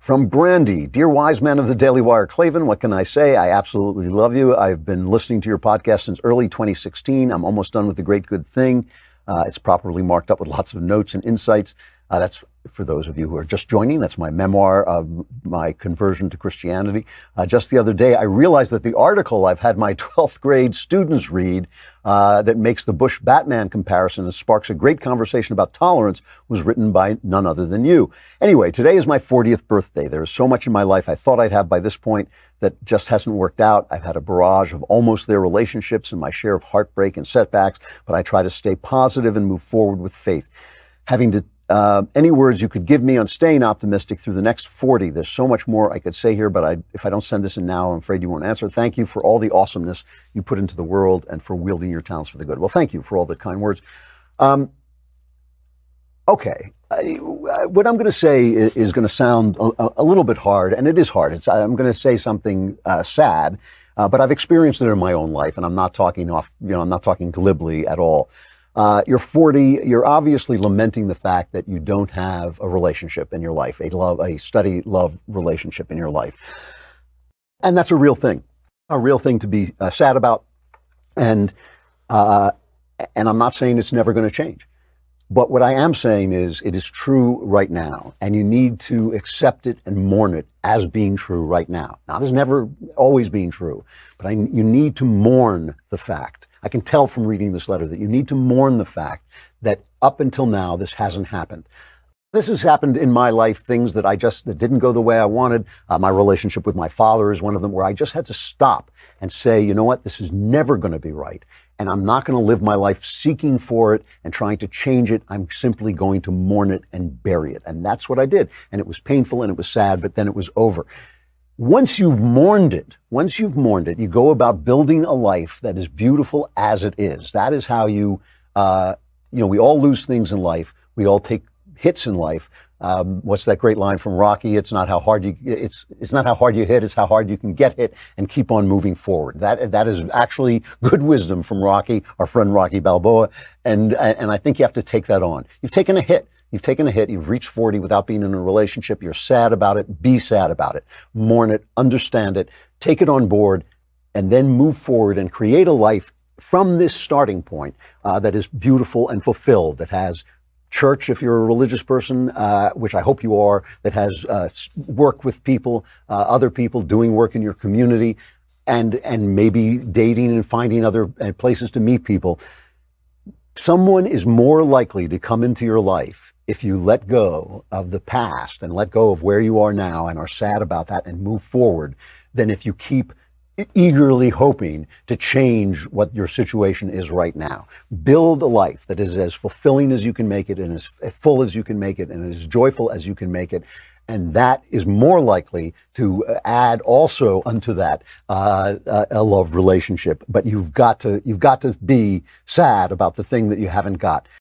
From Brandy, dear wise man of the Daily Wire, Klavan, what can I say? I absolutely love you. I've been listening to your podcast since early 2016. I'm almost done with The Great Good Thing. It's properly marked up with lots of notes and insights. That's for those of you who are just joining. That's my memoir of my conversion to Christianity. Just the other day, I realized that the article I've had my 12th grade students read that makes the Bush Batman comparison and sparks a great conversation about tolerance was written by none other than you. Anyway, today is my 40th birthday. There is so much in my life I thought I'd have by this point that just hasn't worked out. I've had a barrage of almost there relationships and my share of heartbreak and setbacks, but I try to stay positive and move forward with faith. Having to any words you could give me on staying optimistic through the next 40? There's so much more I could say here, but if I don't send this in now, I'm afraid you won't answer. Thank you for all the awesomeness you put into the world and for wielding your talents for the good. Well, thank you for all the kind words. Okay. What I'm going to say is going to sound a little bit hard, and it is hard. I'm going to say something sad, but I've experienced it in my own life, and I'm not talking I'm not talking glibly at all. You're 40, you're obviously lamenting the fact that you don't have a relationship in your life, a steady love relationship in your life. And that's a real thing to be sad about. And I'm not saying it's never going to change. But what I am saying is it is true right now, and you need to accept it and mourn it as being true right now. Not as never always being true, but you need to mourn the fact. I can tell from reading this letter that you need to mourn the fact that up until now, this hasn't happened. This has happened in my life, things that that didn't go the way I wanted. My relationship with my father is one of them, where I just had to stop and say, you know what, this is never going to be right. And I'm not going to live my life seeking for it and trying to change it. I'm simply going to mourn it and bury it. And that's what I did. And it was painful and it was sad, but then it was over. Once you've mourned it, you go about building a life that is beautiful as it is. That is how we all lose things in life. We all take hits in life. What's that great line from Rocky? It's not how hard you hit, it's how hard you can get hit and keep on moving forward. That is actually good wisdom from Rocky, our friend Rocky Balboa. And I think you have to take that on. You've taken a hit. You've reached 40 without being in a relationship. You're sad about it. Be sad about it. Mourn it, understand it, take it on board, and then move forward and create a life from this starting point that is beautiful and fulfilled, that has church, if you're a religious person, which I hope you are, that has work with people, other people, doing work in your community, and maybe dating and finding other places to meet people. Someone is more likely to come into your life if you let go of the past and let go of where you are now and are sad about that and move forward than if you keep eagerly hoping to change what your situation is right now. Build a life that is as fulfilling as you can make it and as full as you can make it and as joyful as you can make it. And that is more likely to add also unto that a love relationship. But you've got to be sad about the thing that you haven't got.